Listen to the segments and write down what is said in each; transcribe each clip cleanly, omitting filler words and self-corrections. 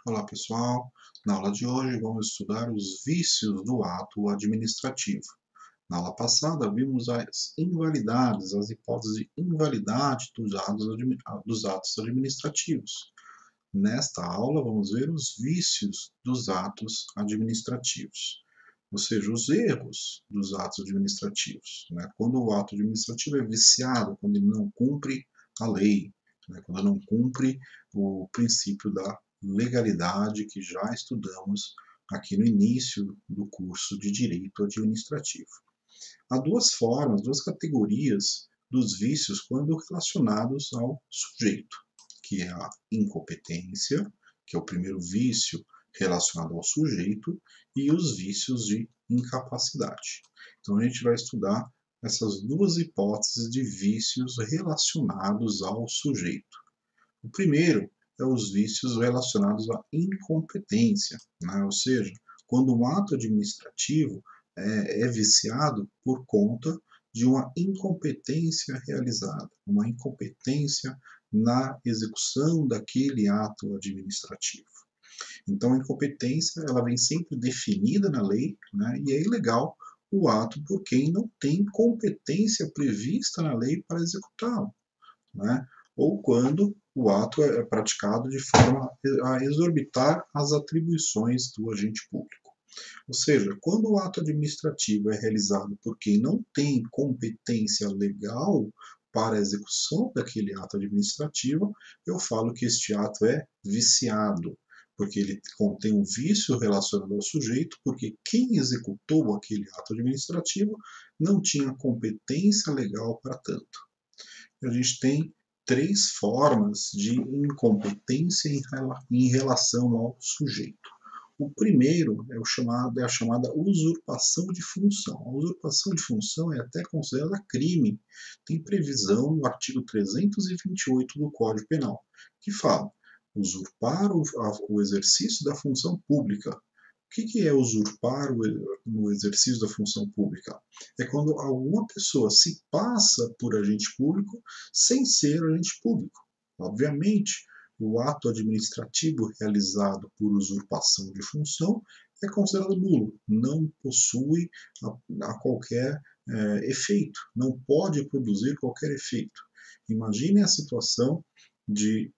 Olá pessoal, na aula de hoje vamos estudar os vícios do ato administrativo. Na aula passada vimos as invalidades, as hipóteses de invalidade dos atos administrativos. Nesta aula vamos ver os vícios dos atos administrativos, ou seja, os erros dos atos administrativos. Quando o ato administrativo é viciado, quando ele não cumpre a lei, quando não cumpre o princípio da legalidade que já estudamos aqui no início do curso de Direito Administrativo. Há duas formas, duas categorias dos vícios quando relacionados ao sujeito, que é a incompetência, que é o primeiro vício relacionado ao sujeito, e os vícios de incapacidade. Então a gente vai estudar essas duas hipóteses de vícios relacionados ao sujeito. O primeiro é os vícios relacionados à incompetência, ou seja, quando um ato administrativo é viciado por conta de uma incompetência realizada, uma incompetência na execução daquele ato administrativo. Então, a incompetência ela vem sempre definida na lei, e é ilegal o ato por quem não tem competência prevista na lei para executá-lo. Ou quando o ato é praticado de forma a exorbitar as atribuições do agente público. Ou seja, quando o ato administrativo é realizado por quem não tem competência legal para a execução daquele ato administrativo, eu falo que este ato é viciado, porque ele contém um vício relacionado ao sujeito, porque quem executou aquele ato administrativo não tinha competência legal para tanto. A gente tem três formas de incompetência em relação ao sujeito. O primeiro é a chamada usurpação de função. A usurpação de função é até considerada crime. Tem previsão no artigo 328 do Código Penal, que fala usurpar o exercício da função pública. O que é usurpar no exercício da função pública? É quando alguma pessoa se passa por agente público sem ser agente público. Obviamente, o ato administrativo realizado por usurpação de função é considerado nulo, não possui a qualquer efeito, não pode produzir qualquer efeito. Imagine a situação de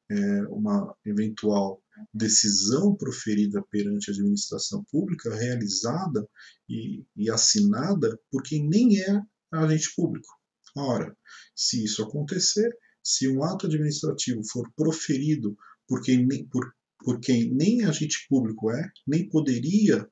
uma eventual decisão proferida perante a administração pública, realizada e assinada por quem nem é agente público. Ora, se isso acontecer, se um ato administrativo for proferido por quem nem agente público é, nem poderia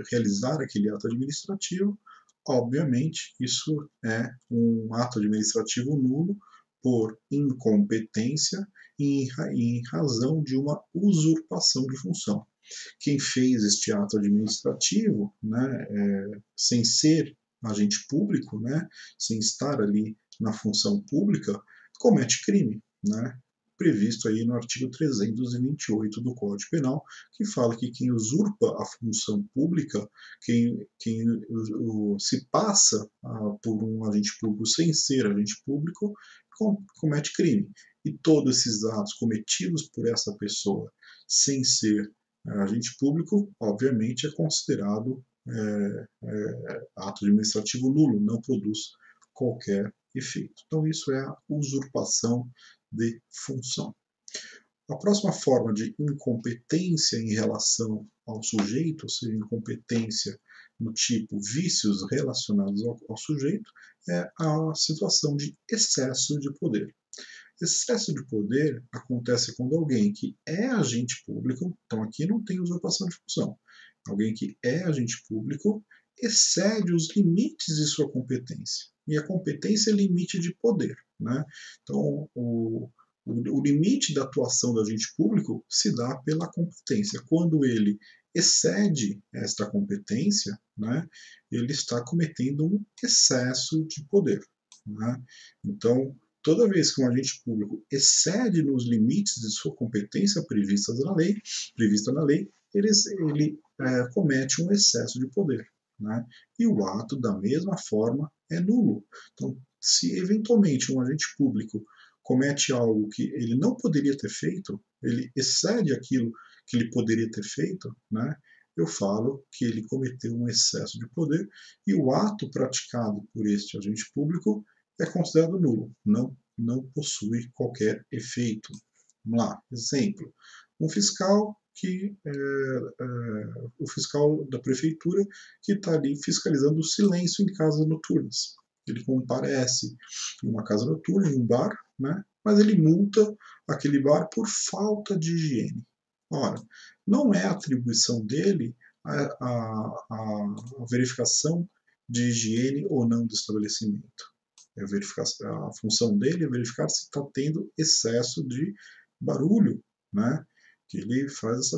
realizar aquele ato administrativo, obviamente isso é um ato administrativo nulo por incompetência e em razão de uma usurpação de função. Quem fez este ato administrativo, sem ser agente público, sem estar ali na função pública, comete crime, previsto aí no artigo 328 do Código Penal, que fala que quem usurpa a função pública, quem se passa por um agente público sem ser agente público, comete crime. E todos esses atos cometidos por essa pessoa sem ser agente público, obviamente, é considerado ato administrativo nulo, não produz qualquer efeito. Então, isso é a usurpação de função. A próxima forma de incompetência em relação ao sujeito, ou seja, incompetência no tipo vícios relacionados ao sujeito, é a situação de excesso de poder. Excesso de poder acontece quando alguém que é agente público, então aqui não tem usurpação de função, alguém que é agente público excede os limites de sua competência. E a competência é limite de poder. Então, o limite da atuação do agente público se dá pela competência. Quando ele excede esta competência, ele está cometendo um excesso de poder. Então, toda vez que um agente público excede nos limites de sua competência prevista na lei, ele comete um excesso de poder. E o ato, da mesma forma, é nulo. Então, se eventualmente um agente público comete algo que ele não poderia ter feito, ele excede aquilo que ele poderia ter feito, né, eu falo que ele cometeu um excesso de poder e o ato praticado por este agente público é considerado nulo, não possui qualquer efeito. Vamos lá, exemplo, um fiscal que o fiscal da prefeitura que está ali fiscalizando o silêncio em casas noturnas. Ele comparece em uma casa noturna, em um bar, né? Mas ele multa aquele bar por falta de higiene. Ora, não é atribuição dele a verificação de higiene ou não do estabelecimento. A função dele é verificar se está tendo excesso de barulho, né? Que ele faz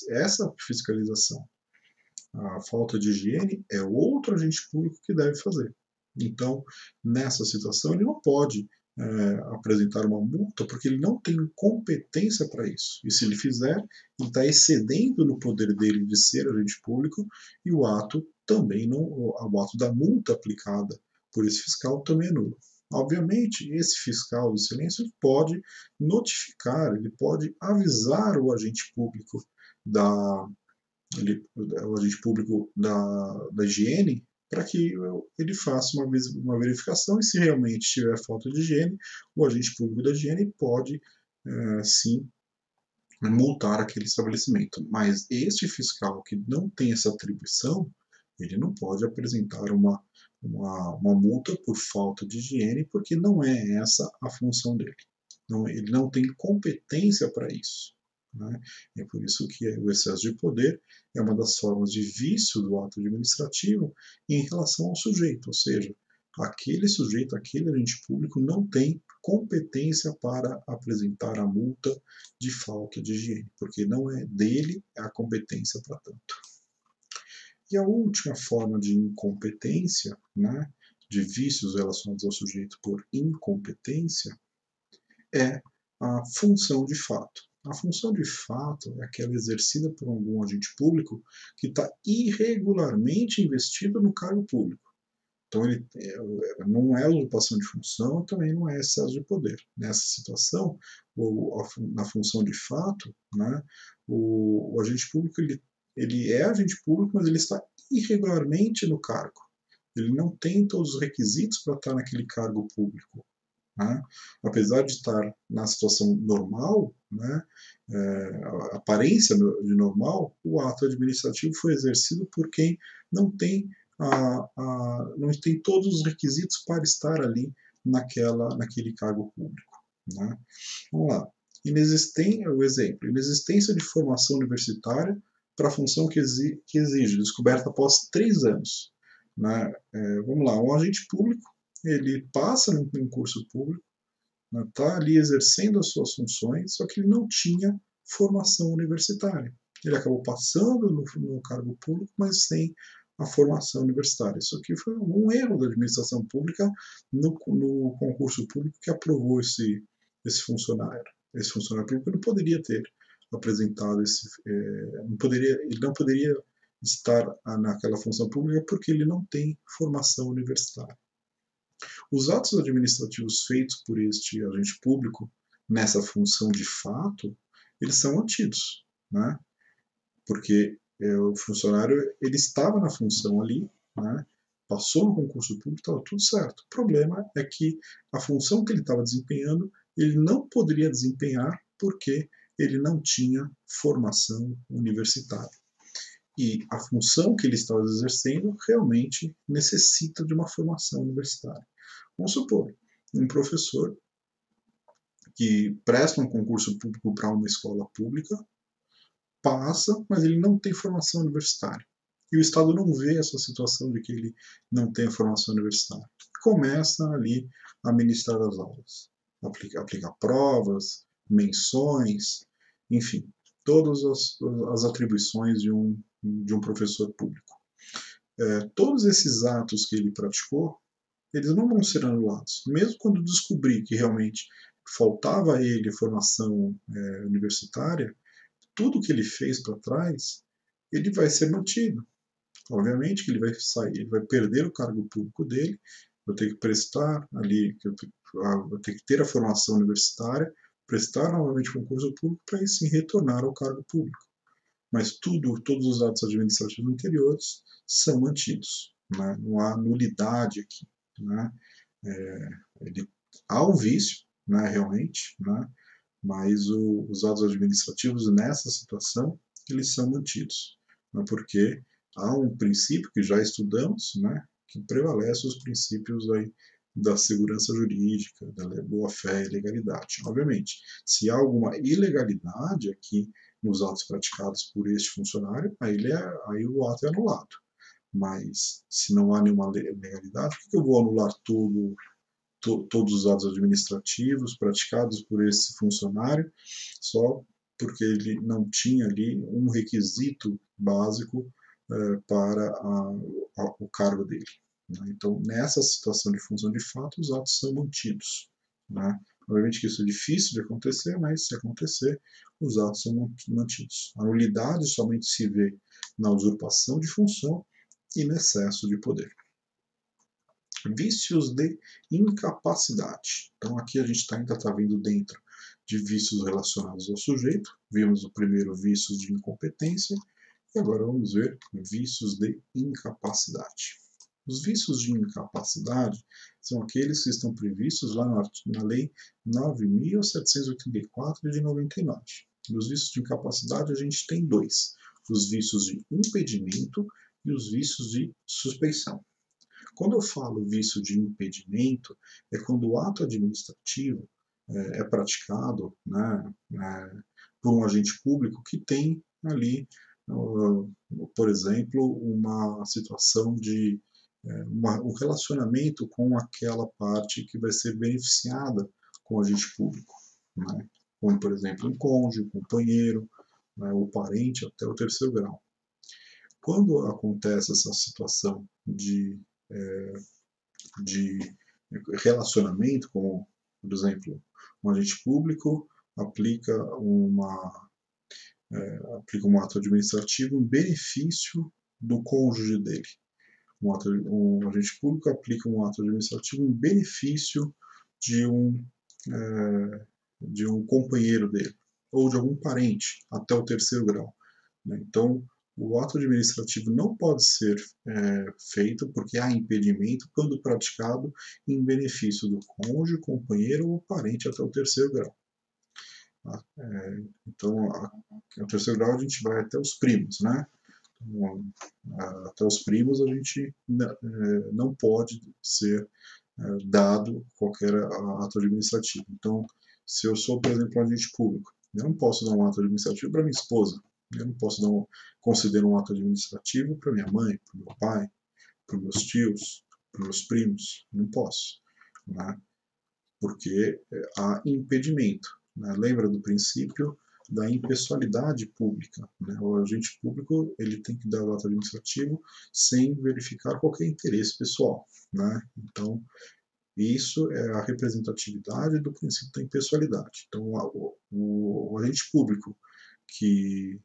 essa fiscalização. A falta de higiene é outro agente público que deve fazer. Então, nessa situação, ele não pode apresentar uma multa porque ele não tem competência para isso. E se ele fizer, ele está excedendo no poder dele de ser agente público e o ato também não, o ato da multa aplicada por esse fiscal também é nulo. Obviamente, esse fiscal do silêncio ele pode notificar, ele pode avisar o agente público da, o agente público da higiene para que ele faça uma verificação e se realmente tiver falta de higiene, o agente público da higiene pode sim multar aquele estabelecimento. Mas este fiscal que não tem essa atribuição, ele não pode apresentar uma multa por falta de higiene, porque não é essa a função dele. Não, ele não tem competência para isso. Né? É por isso que o excesso de poder é uma das formas de vício do ato administrativo em relação ao sujeito, ou seja, aquele sujeito, aquele agente público não tem competência para apresentar a multa de falta de higiene, porque não é dele a competência para tanto. E a última forma de incompetência, né, de vícios relacionados ao sujeito por incompetência, é a função de fato. A função de fato é aquela exercida por algum agente público que está irregularmente investido no cargo público. Então, ele não é usurpação de função, também não é excesso de poder. Nessa situação, na função de fato, né, o agente público ele é agente público, mas ele está irregularmente no cargo. Ele não tem todos os requisitos para estar naquele cargo público. Né? Apesar de estar na situação normal, né, a aparência de normal, o ato administrativo foi exercido por quem não tem, não tem todos os requisitos para estar ali naquele cargo público. Né? Vamos lá. O exemplo, inexistência de formação universitária para a função que exige descoberta após 3 anos. Né? Vamos lá, um agente público ele passa num concurso público, está ali exercendo as suas funções, só que ele não tinha formação universitária. Ele acabou passando no cargo público, mas sem a formação universitária. Isso aqui foi um erro da administração pública no concurso público que aprovou esse funcionário. Esse funcionário público não poderia ter apresentado ele não poderia estar naquela função pública porque ele não tem formação universitária. Os atos administrativos feitos por este agente público nessa função de fato, eles são mantidos, né? Porque o funcionário ele estava na função ali, né? Passou no concurso público, estava tudo certo. O problema é que a função que ele estava desempenhando, ele não poderia desempenhar porque ele não tinha formação universitária. E a função que ele estava exercendo realmente necessita de uma formação universitária. Vamos supor, um professor que presta um concurso público para uma escola pública, passa, mas ele não tem formação universitária. E o Estado não vê essa situação de que ele não tem formação universitária. Começa ali a ministrar as aulas, aplicar provas, menções, enfim, todas as atribuições de um professor público. Todos esses atos que ele praticou, eles não vão ser anulados. Mesmo quando descobrir que realmente faltava a ele formação universitária, tudo que ele fez para trás, ele vai ser mantido. Obviamente que ele vai sair, ele vai perder o cargo público dele, vai ter que prestar ali, vai ter que ter a formação universitária prestar novamente concurso público para aí sim retornar ao cargo público. Mas todos os atos administrativos anteriores são mantidos, né? Não há nulidade aqui, né? Ele, há um vício, né, realmente, né? Mas os atos administrativos nessa situação eles são mantidos, né? Porque há um princípio que já estudamos, né? Que prevalece os princípios aí da segurança jurídica, da boa-fé e legalidade. Obviamente, se há alguma ilegalidade aqui nos atos praticados por este funcionário, aí o ato é anulado. Mas se não há nenhuma legalidade, por que eu vou anular todos os atos administrativos praticados por esse funcionário só porque ele não tinha ali um requisito básico para o cargo dele? Né? Então, nessa situação de função de fato, os atos são mantidos. Né? Obviamente que isso é difícil de acontecer, mas se acontecer, os atos são mantidos. A nulidade somente se vê na usurpação de função e no excesso de poder. Vícios de incapacidade. Então, aqui a gente ainda está vendo dentro de vícios relacionados ao sujeito. Vimos o primeiro, vícios de incompetência, e agora vamos ver vícios de incapacidade. Os vícios de incapacidade são aqueles que estão previstos lá na Lei 9.784 de 99. Nos vícios de incapacidade a gente tem dois: os vícios de impedimento e os vícios de suspeição. Quando eu falo vício de impedimento, é quando o ato administrativo é praticado, né, por um agente público que tem ali, por exemplo, uma situação de um relacionamento com aquela parte que vai ser beneficiada com o agente público, né, como, por exemplo, um cônjuge, um companheiro, né, ou parente até o terceiro grau. Quando acontece essa situação de relacionamento, como, por exemplo, um agente público aplica um ato administrativo em benefício do cônjuge dele. Um agente público aplica um ato administrativo em benefício de um companheiro dele, ou de algum parente, até o terceiro grau. Né? Então, o ato administrativo não pode ser feito porque há impedimento quando praticado em benefício do cônjuge, companheiro ou parente até o terceiro grau. Então, ao terceiro grau a gente vai até os primos, né? Então, até os primos a gente não pode ser dado qualquer ato administrativo. Então, se eu sou, por exemplo, um agente público, eu não posso dar um ato administrativo para minha esposa, eu não posso conceder um ato administrativo para minha mãe, para meu pai, para meus tios, para meus primos, não posso, né? Porque há impedimento. Né? Lembra do princípio da impessoalidade pública. Né? O agente público ele tem que dar o ato administrativo sem verificar qualquer interesse pessoal. Né? Então, isso é a representatividade do princípio da impessoalidade. Então, o agente público que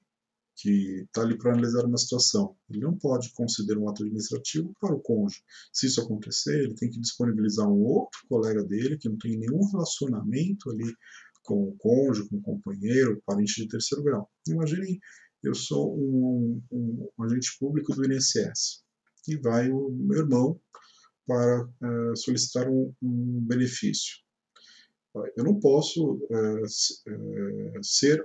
está ali para analisar uma situação, ele não pode conceder um ato administrativo para o cônjuge. Se isso acontecer, ele tem que disponibilizar um outro colega dele que não tem nenhum relacionamento ali com o cônjuge, com o companheiro, parente de terceiro grau. Imaginem, eu sou um agente público do INSS e vai o meu irmão para solicitar um benefício. Eu não posso ser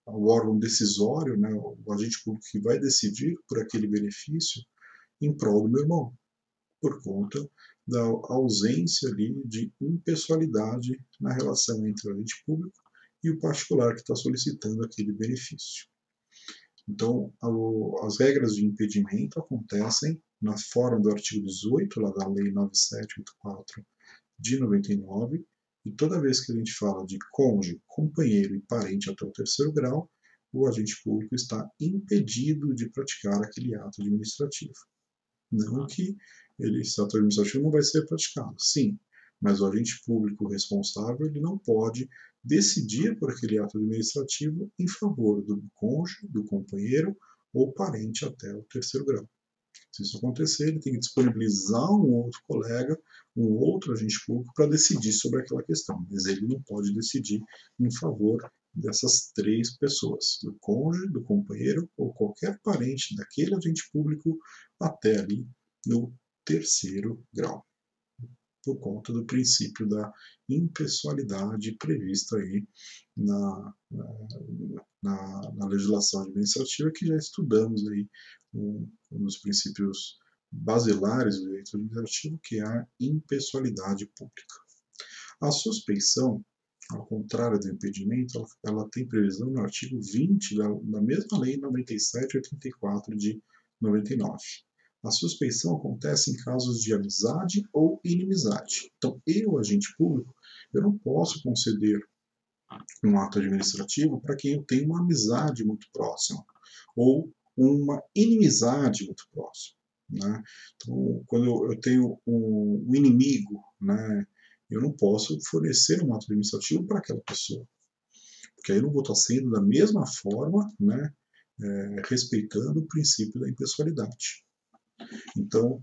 o órgão decisório, né, o agente público que vai decidir por aquele benefício em prol do meu irmão, por conta da ausência ali de impessoalidade na relação entre o agente público e o particular que está solicitando aquele benefício. Então, as regras de impedimento acontecem na forma do artigo 18 lá da Lei 9784 de 99, e toda vez que a gente fala de cônjuge, companheiro e parente até o terceiro grau, o agente público está impedido de praticar aquele ato administrativo. Não que esse ato administrativo não vai ser praticado, sim, mas o agente público responsável ele não pode decidir por aquele ato administrativo em favor do cônjuge, do companheiro ou parente até o terceiro grau. Se isso acontecer, ele tem que disponibilizar um outro colega, um outro agente público para decidir sobre aquela questão, mas ele não pode decidir em favor dessas três pessoas, do cônjuge, do companheiro ou qualquer parente daquele agente público até ali no terceiro grau, por conta do princípio da impessoalidade prevista aí na legislação administrativa, que já estudamos aí um dos princípios basilares do direito administrativo, que é a impessoalidade pública. A suspeição, ao contrário do impedimento, ela tem previsão no artigo 20 da mesma lei 97/84 de 99. A suspeição acontece em casos de amizade ou inimizade. Então, eu, agente público, eu não posso conceder um ato administrativo para quem eu tenho uma amizade muito próxima ou uma inimizade muito próxima. Né? Então, quando eu tenho um inimigo, né, eu não posso fornecer um ato administrativo para aquela pessoa, porque aí eu não vou estar sendo da mesma forma, né, respeitando o princípio da impessoalidade. Então,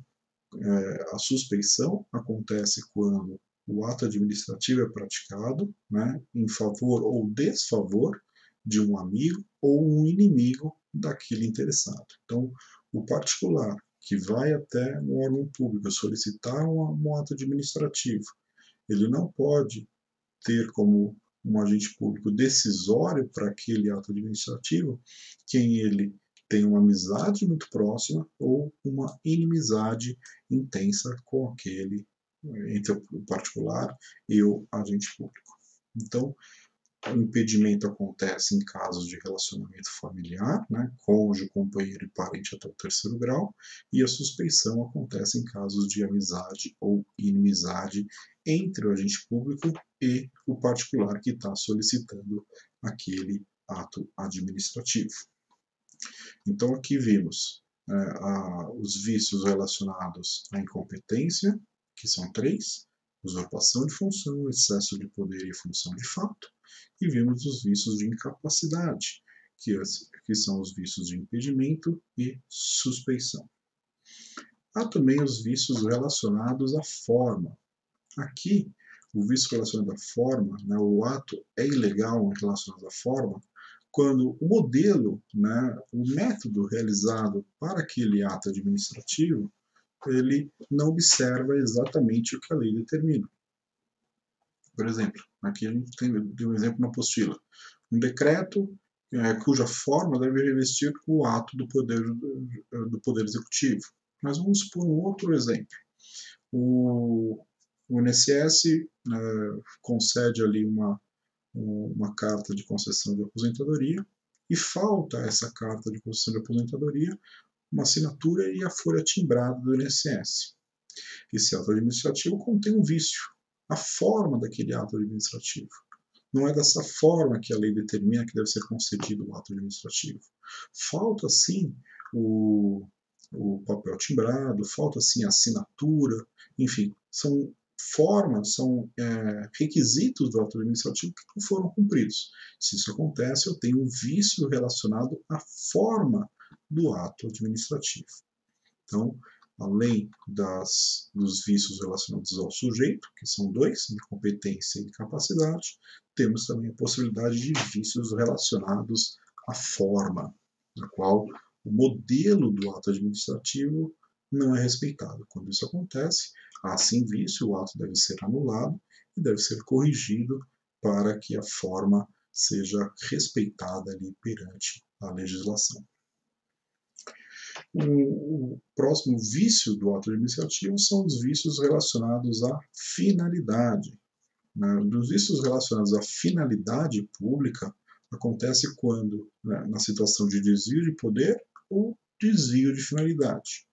a suspeição acontece quando o ato administrativo é praticado, né, em favor ou desfavor de um amigo ou um inimigo daquele interessado. Então, o particular que vai até um órgão público solicitar um ato administrativo, ele não pode ter como um agente público decisório para aquele ato administrativo quem ele tem uma amizade muito próxima ou uma inimizade intensa com aquele, entre o particular e o agente público. Então, o impedimento acontece em casos de relacionamento familiar, né, cônjuge, companheiro e parente até o terceiro grau, e a suspeição acontece em casos de amizade ou inimizade entre o agente público e o particular que está solicitando aquele ato administrativo. Então, aqui vimos os vícios relacionados à incompetência, que são 3, usurpação de função, excesso de poder e função de fato, e vimos os vícios de incapacidade, que são os vícios de impedimento e suspeição. Há também os vícios relacionados à forma. Aqui, o vício relacionado à forma, né, o ato é ilegal relacionado à forma, quando o modelo, né, o método realizado para aquele ato administrativo, ele não observa exatamente o que a lei determina. Por exemplo, aqui a gente tem um exemplo na apostila. Um decreto cuja forma deve revestir o ato do poder executivo. Mas vamos por um outro exemplo. O INSS concede ali uma carta de concessão de aposentadoria e falta essa carta de concessão de aposentadoria uma assinatura e a folha timbrada do INSS. Esse ato administrativo contém um vício, a forma daquele ato administrativo. Não é dessa forma que a lei determina que deve ser concedido o ato administrativo. Falta, sim, o papel timbrado, falta, sim, a assinatura, enfim, são formas, são requisitos do ato administrativo que não foram cumpridos. Se isso acontece, eu tenho um vício relacionado à forma do ato administrativo. Então, além dos vícios relacionados ao sujeito, que são 2, incompetência e incapacidade, temos também a possibilidade de vícios relacionados à forma, na qual o modelo do ato administrativo não é respeitado. Quando isso acontece, há sim vício, o ato deve ser anulado e deve ser corrigido para que a forma seja respeitada ali perante a legislação. O próximo vício do ato administrativo são os vícios relacionados à finalidade. Dos vícios relacionados à finalidade pública, acontece quando, na situação de desvio de poder ou desvio de finalidade.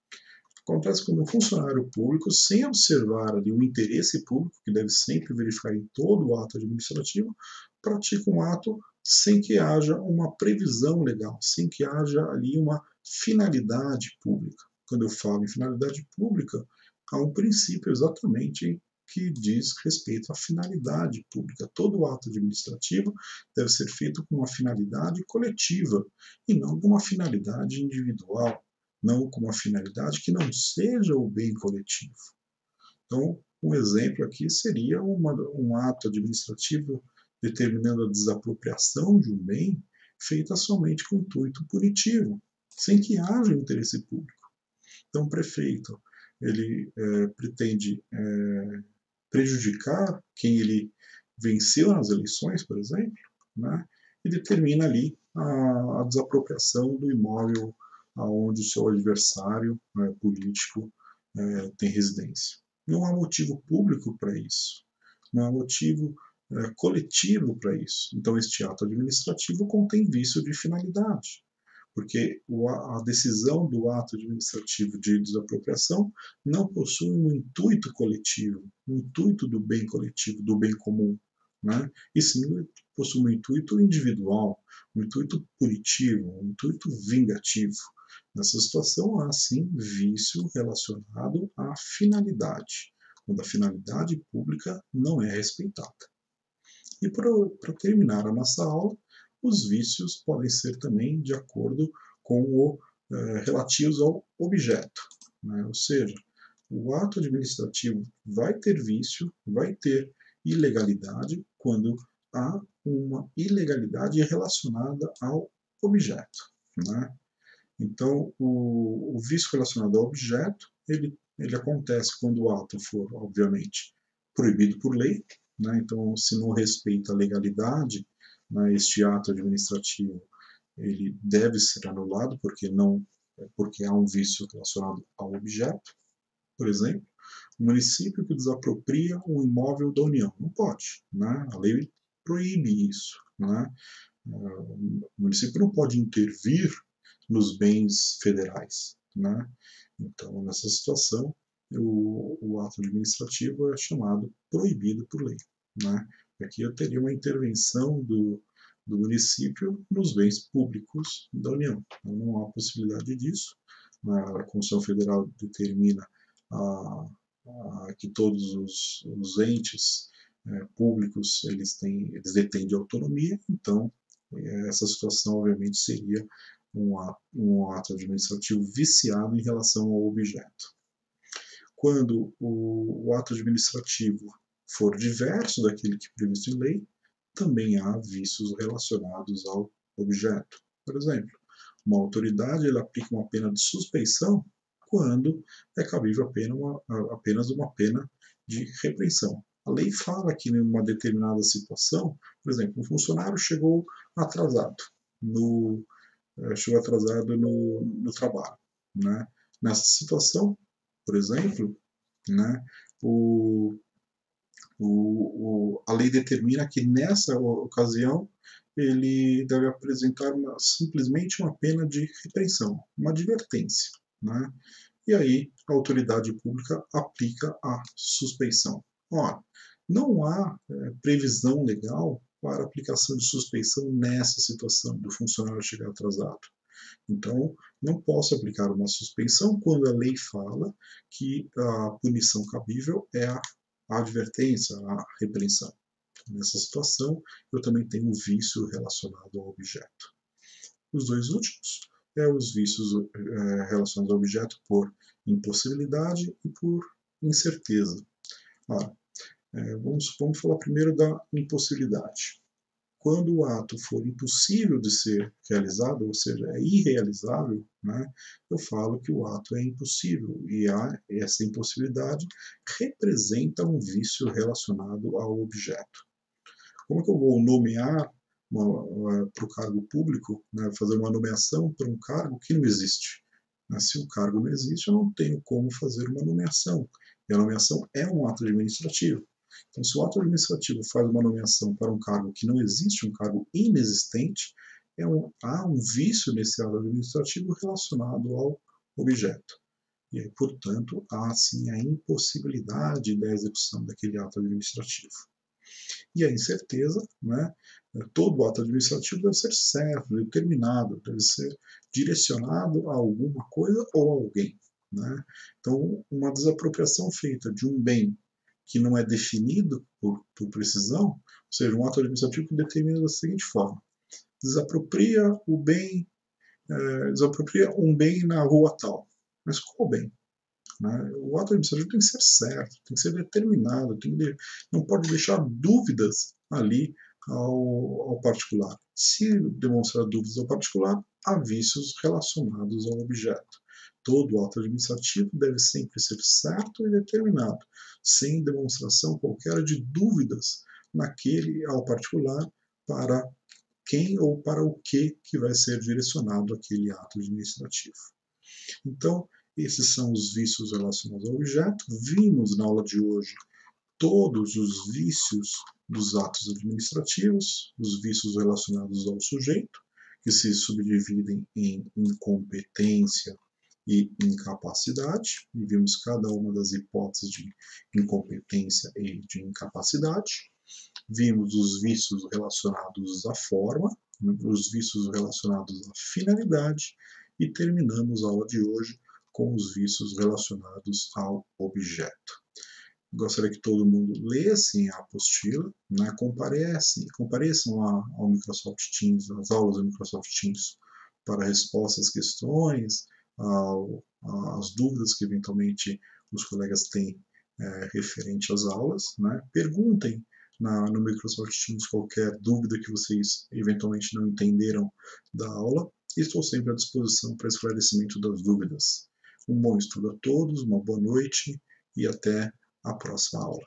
Acontece quando um funcionário público, sem observar ali o interesse público, que deve sempre verificar em todo o ato administrativo, pratica um ato sem que haja uma previsão legal, sem que haja ali uma finalidade pública. Quando eu falo em finalidade pública, há um princípio exatamente que diz respeito à finalidade pública. Todo ato administrativo deve ser feito com uma finalidade coletiva e não com uma finalidade individual. não com uma finalidade que não seja o bem coletivo. Então, um exemplo aqui seria um ato administrativo determinando a desapropriação de um bem feita somente com intuito punitivo, sem que haja interesse público. Então, o prefeito ele pretende prejudicar quem ele venceu nas eleições, por exemplo, né, e determina ali a desapropriação do imóvel aonde o seu adversário político tem residência. Não há motivo público para isso, não há motivo coletivo para isso. Então, este ato administrativo contém vício de finalidade, porque a decisão do ato administrativo de desapropriação não possui um intuito coletivo, um intuito do bem coletivo, do bem comum, né? E sim possui um intuito individual, um intuito punitivo, um intuito vingativo. Nessa situação, há sim vício relacionado à finalidade, quando a finalidade pública não é respeitada. E para terminar a nossa aula, os vícios podem ser também de acordo com o relativos ao objeto, né? Ou seja, o ato administrativo vai ter vício, vai ter ilegalidade quando há uma ilegalidade relacionada ao objeto, né? Então, o vício relacionado ao objeto, ele acontece quando o ato for, obviamente, proibido por lei, né? Então, se não respeita a legalidade, né, este ato administrativo, ele deve ser anulado porque há um vício relacionado ao objeto. Por exemplo, o município que desapropria um imóvel da União não pode, né? A lei proíbe isso, né? O município não pode intervir nos bens federais, né? Então, nessa situação, o ato administrativo é chamado proibido por lei, né? Aqui eu teria uma intervenção do município nos bens públicos da União. Então, não há possibilidade disso. A Constituição Federal determina que todos os entes públicos eles detêm de autonomia, então essa situação obviamente seria um ato administrativo viciado em relação ao objeto. Quando o ato administrativo for diverso daquele que é previsto em lei, também há vícios relacionados ao objeto. Por exemplo, uma autoridade ela aplica uma pena de suspeição quando é cabível apenas uma pena de repreensão. A lei fala que em uma determinada situação, por exemplo, um funcionário chegou atrasado no trabalho, né? Nessa situação, por exemplo, né, a lei determina que nessa ocasião ele deve apresentar simplesmente uma pena de repreensão, uma advertência, né? E aí a autoridade pública aplica a suspeição. Ora, não há previsão legal para aplicação de suspeição nessa situação do funcionário chegar atrasado. Então, não posso aplicar uma suspensão quando a lei fala que a punição cabível é a advertência, a repreensão. Nessa situação, eu também tenho um vício relacionado ao objeto. Os dois últimos os vícios relacionados ao objeto por impossibilidade e por incerteza. Vamos falar primeiro da impossibilidade. Quando o ato for impossível de ser realizado, ou seja, é irrealizável, né, eu falo que o ato é impossível e essa impossibilidade representa um vício relacionado ao objeto. Como é que eu vou nomear para o cargo público, né, fazer uma nomeação para um cargo que não existe? Se o cargo não existe, eu não tenho como fazer uma nomeação. E a nomeação é um ato administrativo. Então, se o ato administrativo faz uma nomeação para um cargo que não existe, um cargo inexistente, há um vício nesse ato administrativo relacionado ao objeto. E aí, portanto, há sim a impossibilidade da execução daquele ato administrativo. E a incerteza, né? Todo ato administrativo deve ser certo, determinado, deve ser direcionado a alguma coisa ou a alguém, né? Então, uma desapropriação feita de um bem que não é definido por precisão, ou seja, um ato administrativo que determina da seguinte forma: desapropria o bem desapropria um bem na rua tal. Mas qual bem? Né? O ato administrativo tem que ser certo, tem que ser determinado, não pode deixar dúvidas ali ao particular. Se demonstrar dúvidas ao particular, há vícios relacionados ao objeto. Todo ato administrativo deve sempre ser certo e determinado, sem demonstração qualquer de dúvidas naquele ao particular para quem ou para o que vai ser direcionado aquele ato administrativo. Então, esses são os vícios relacionados ao objeto. Vimos na aula de hoje todos os vícios dos atos administrativos, os vícios relacionados ao sujeito, que se subdividem em incompetência e incapacidade, e vimos cada uma das hipóteses de incompetência e de incapacidade. Vimos os vícios relacionados à forma, os vícios relacionados à finalidade, e terminamos a aula de hoje com os vícios relacionados ao objeto. Gostaria que todo mundo lesse a apostila, né, compareçam ao Microsoft Teams, às aulas do Microsoft Teams, para respostas às questões, às dúvidas que eventualmente os colegas têm referente às aulas. Né? Perguntem no Microsoft Teams qualquer dúvida que vocês eventualmente não entenderam da aula. Estou sempre à disposição para esclarecimento das dúvidas. Um bom estudo a todos, uma boa noite e até a próxima aula.